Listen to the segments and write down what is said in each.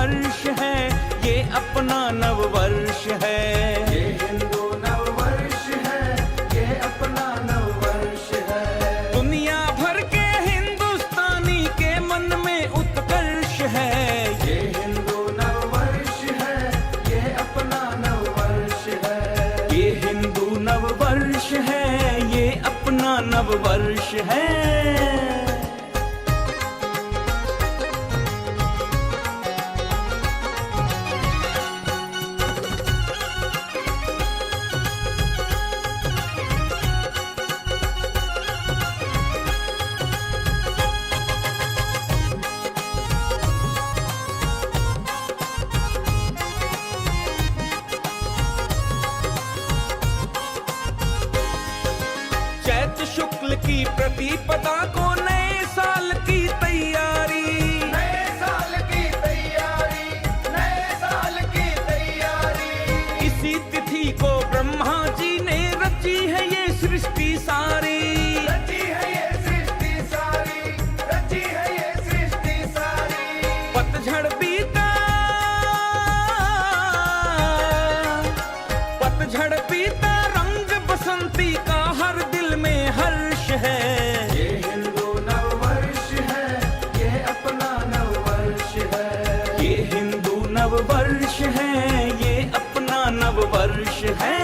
नववर्ष है, ये अपना नववर्ष है। ये हिंदू नववर्ष है, ये अपना नववर्ष है। दुनिया भर के हिंदुस्तानी के मन में उत्कर्ष है। ये हिंदू नववर्ष है, ये अपना नववर्ष है। ये हिंदू नववर्ष है, ये अपना नववर्ष है। चैत शुक्ल की प्रतिपदा को नए साल की तैयारी, नए साल की तैयारी, नए साल की तैयारी। इसी तिथि को ब्रह्मा जी ने रची है ये सृष्टि सारी। रची है ये सृष्टि सारी, रची है ये सृष्टि सारी। पतझड़ बीता, पतझड़ बीता, रंग बसंती का हर दिल में हर्ष है। ये हिंदू नववर्ष है, ये अपना नववर्ष है। ये हिंदू नववर्ष है, ये अपना नववर्ष है।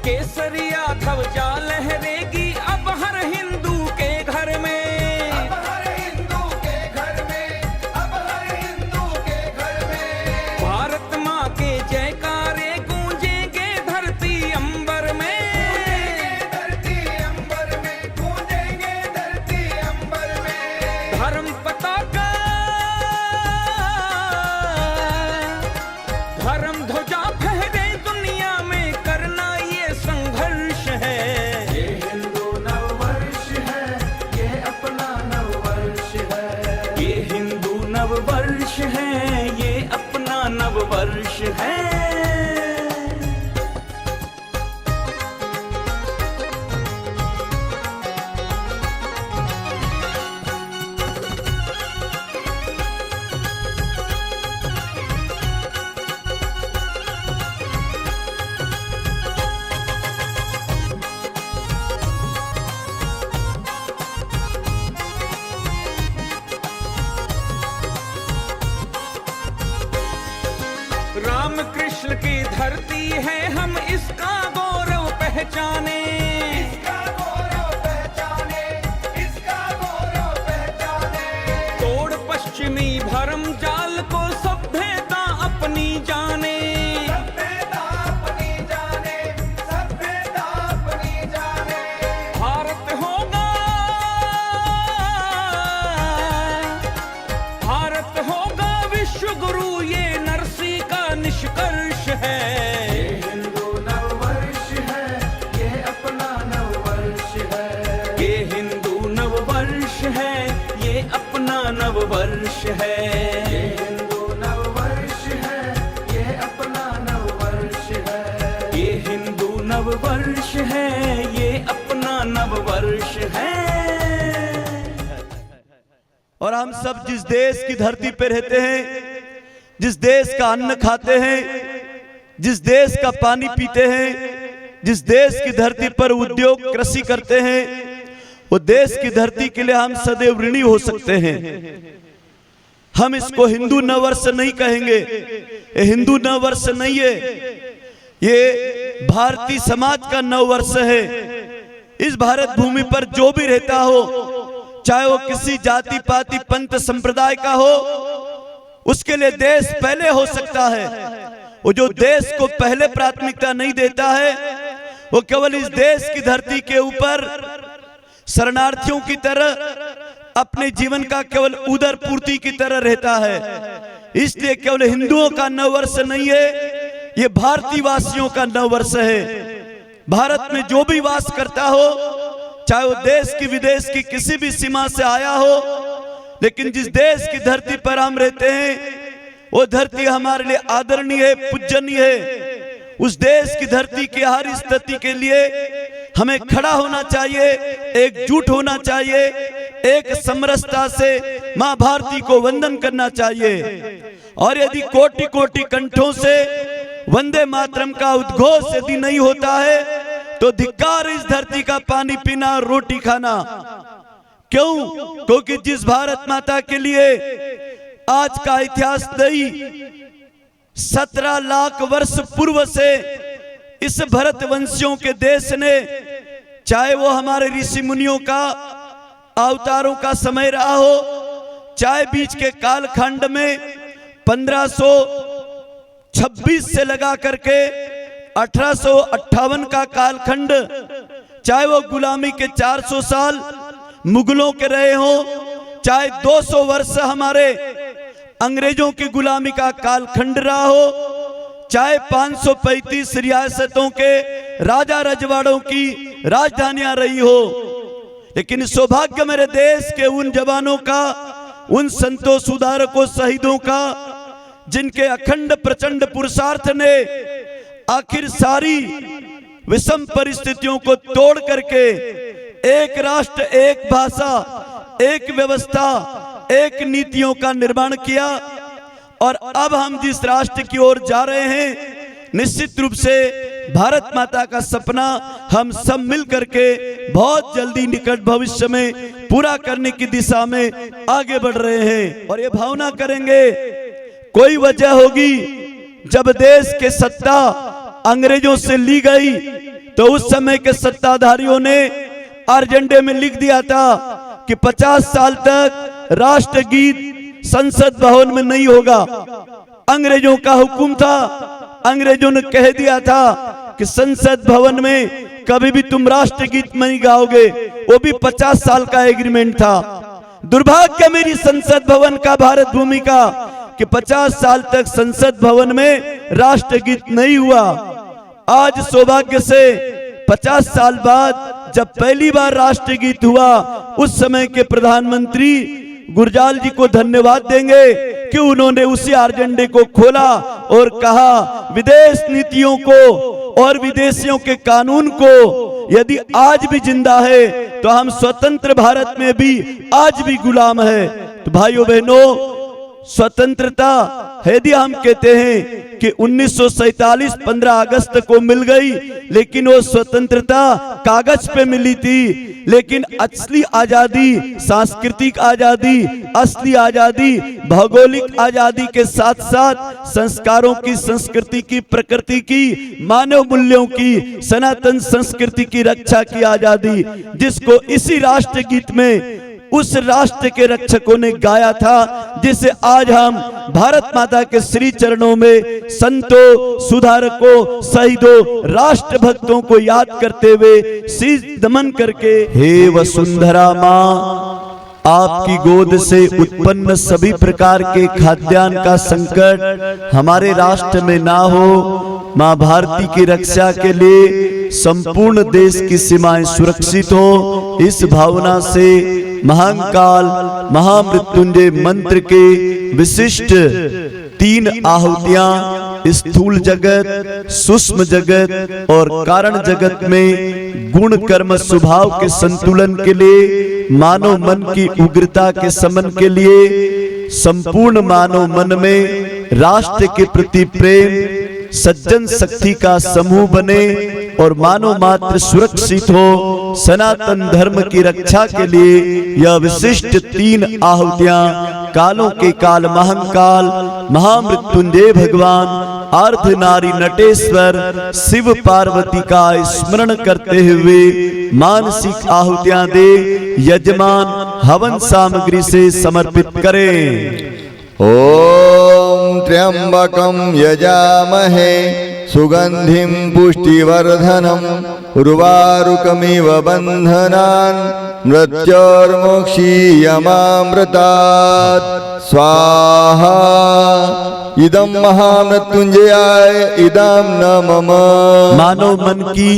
केसरिया ध्वजा लहरेगी अब हर हिंदू के घर में। अब हर हिंदू के घर में, अब हर हिंदू के घर में। भारत माँ के जयकारे गूंजेंगे धरती अंबर में। धरती अंबर में गूंजेंगे, धरती अंबर में। धर्म पताका, धर्म ध्वजा फहरे दुनिया में, करना ये संघर्ष है। ये हिंदू नववर्ष है, ये अपना नववर्ष है। ये हिंदू नववर्ष है, ये अपना नववर्ष है। राम कृष्ण की धरती है, हम इसका गौरव पहचाने। इसका गौरव पहचाने, इसका गौरव पहचाने। तोड़ पश्चिमी भरम जाल को सभ्यता अपनी जाने। सभ्यता अपनी जाने, सभ्यता अपनी जाने। भारत होगा, भारत होगा विश्व गुरु, ये नरसी का निष्कर्ष है। ये हिंदू नववर्ष है, ये अपना नववर्ष है। ये हिंदू नववर्ष है, ये अपना नववर्ष है। ये हिंदू नववर्ष है, ये अपना नववर्ष है। ये हिंदू नववर्ष है, ये अपना नववर्ष है। और हम सब जिस देश की धरती पे रहते हैं, जिस देश का अन्न खाते हैं, जिस देश का पानी पीते हैं, जिस देश की धरती पर उद्योग कृषि करते हैं, वो देश की धरती के लिए हम सदैव ऋणी हो सकते हैं। हम इसको हिंदू नववर्ष नहीं कहेंगे, ये हिंदू नववर्ष नहीं है, ये भारतीय समाज का नववर्ष है। इस भारत भूमि पर जो भी रहता हो, चाहे वो किसी जाति पाति पंथ संप्रदाय का हो, उसके लिए देश पहले हो सकता है। वो जो देश को पहले प्राथमिकता नहीं देता है, वो केवल इस देश की धरती के ऊपर शरणार्थियों की तरह अपने जीवन का केवल उदर पूर्ति की तरह रहता है। इसलिए केवल हिंदुओं का नववर्ष नहीं है, ये भारतीय वासियों का नववर्ष है। भारत में जो भी वास करता हो, चाहे वो देश की विदेश की किसी भी सीमा से आया हो, लेकिन जिस देश की धरती पर हम रहते हैं वो धरती हमारे लिए आदरणीय है, पूजनीय है। उस देश की धरती की हर स्थिति के लिए हमें खड़ा होना चाहिए, एकजुट होना चाहिए, एक समरसता से मां भारती को वंदन करना चाहिए। और यदि कोटि कोटि कंठों से वंदे मातरम का उद्घोष यदि नहीं होता है तो धिक्कार इस धरती का पानी पीना, रोटी खाना। क्यों? क्योंकि जिस भारत माता के लिए आज का इतिहास नहीं, 17 लाख वर्ष पूर्व से इस भरतवंशियों के देश ने, चाहे वो हमारे ऋषि मुनियों का अवतारों का समय रहा हो, चाहे बीच के कालखंड में 1526 से लगा करके 1858 का कालखंड, चाहे वो गुलामी के 400 साल मुगलों के रहे हो, चाहे 200 वर्ष हमारे अंग्रेजों की गुलामी का कालखंड रहा हो, चाहे 535 रियासतों के राजा रजवाड़ों की राजधानियां रही हो, लेकिन सौभाग्य मेरे देश के उन जवानों का, उन संतों, सुधारकों, शहीदों का, जिनके अखंड प्रचंड पुरुषार्थ ने आखिर सारी विषम परिस्थितियों को तोड़ करके एक राष्ट्र, एक भाषा, एक व्यवस्था, एक नीतियों का निर्माण किया। और अब हम जिस राष्ट्र की ओर जा रहे हैं, निश्चित रूप से भारत माता का सपना हम सब मिल करके बहुत जल्दी निकट भविष्य में पूरा करने की दिशा में आगे बढ़ रहे हैं। और ये भावना करेंगे, कोई वजह होगी जब देश के सत्ता अंग्रेजों से ली गई तो उस समय के सत्ताधारियों ने एजेंडे में लिख दिया था कि 50 साल तक राष्ट्रगीत संसद भवन में नहीं होगा। अंग्रेजों का हुक्म था, अंग्रेजों ने कह दिया था कि संसद भवन में कभी भी तुम राष्ट्रगीत नहीं गाओगे। वो भी 50 साल का एग्रीमेंट था। दुर्भाग्य मेरी संसद भवन का, भारत भूमि का, कि 50 साल तक संसद भवन में राष्ट्रगीत नहीं हुआ। आज सौभाग्य से 50 साल बाद जब पहली बार राष्ट्रगीत हुआ, उस समय के प्रधानमंत्री गुरजाल जी को धन्यवाद देंगे कि उन्होंने उसी एजेंडे को खोला और कहा विदेश नीतियों को और विदेशियों के कानून को यदि आज भी जिंदा है तो हम स्वतंत्र भारत में भी आज भी गुलाम है। तो भाइयों बहनों, स्वतंत्रता यदि हम कहते हैं कि 1947 15 अगस्त को मिल गई, लेकिन वो स्वतंत्रता कागज पे मिली थी, लेकिन असली आजादी, सांस्कृतिक आजादी, असली आजादी, भौगोलिक आजादी के साथ साथ संस्कारों की, संस्कृति की, प्रकृति की, मानव मूल्यों की, सनातन संस्कृति की रक्षा की आजादी, जिसको इसी राष्ट्रगीत में उस राष्ट्र के रक्षकों ने गाया था, जिसे आज हम भारत माता के श्री चरणों में संतों, सुधारकों, शहीदों, राष्ट्रभक्तों को याद करते हुए शीश नमन करके, हे वसुंधरा माँ, आपकी गोद से उत्पन्न सभी प्रकार के खाद्यान्न का संकट हमारे राष्ट्र में ना हो। माँ भारती की रक्षा के लिए संपूर्ण देश की सीमाएं सुरक्षित हो, इस भावना से महाकाल महामृत्युंजय मंत्र के विशिष्ट 3 आहुतियां स्थूल जगत, सूक्ष्म जगत और कारण जगत में गुण कर्म स्वभाव के संतुलन के लिए, मानव मन की उग्रता के समन के लिए, संपूर्ण मानव मन में राष्ट्र के प्रति प्रेम, सज्जन शक्ति का समूह बने और मानव मात्र सुरक्षित हो, सनातन धर्म की रक्षा के लिए यह विशिष्ट 3 आहुतियां कालों के काल महाकाल महामृत्युंजय भगवान अर्धनारी नटेश्वर शिव पार्वती का स्मरण करते हुए मानसिक आहुतियां दे यजमान हवन सामग्री से समर्पित करें। ओम त्र्यंबकं यजामहे सुगंधिं पुष्टिवर्धनम् उर्वारुकमिव बन्धनान् मृत्योर्मोक्षीयमामृतात् स्वाहा। इदं महामृत्युंजयाय इदं न मम। मानव मन की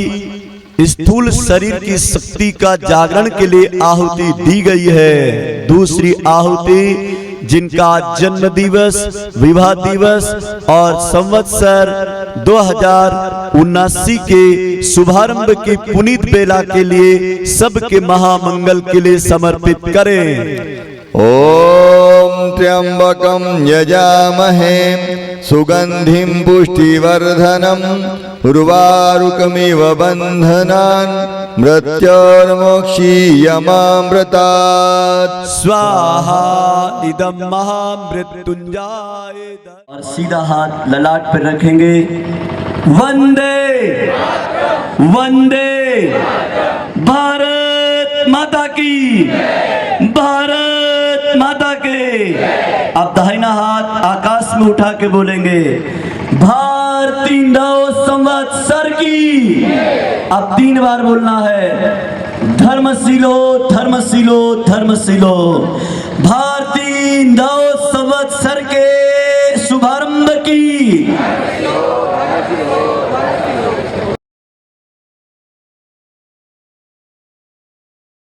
स्थूल शरीर की शक्ति का जागरण के लिए आहुति दी गई है। दूसरी आहुति जिनका जन्म दिवस, विवाह दिवस और संवत्सर 2079 के शुभारंभ की पुनीत बेला के लिए सबके महामंगल के लिए समर्पित करें। ओम त्र्यंबकं यजामहे सुगंधिं पुष्टिवर्धनम् उर्वारुकमिव बन्धनान् मृत्योर्मोक्षीयमामृतात् स्वाहा इदं महामृत्युंजय। और सीधा हाथ ललाट पर रखेंगे। वंदे वंदे भारत माता की, भारत माता के। अब दाहिना हाथ आकाश में उठा के बोलेंगे भारती नव संवत्सर की। अब 3 बार बोलना है। धर्मशीलो धर्मशीलो धर्मशीलो। भारती नव संवत्सर के शुभारंभ की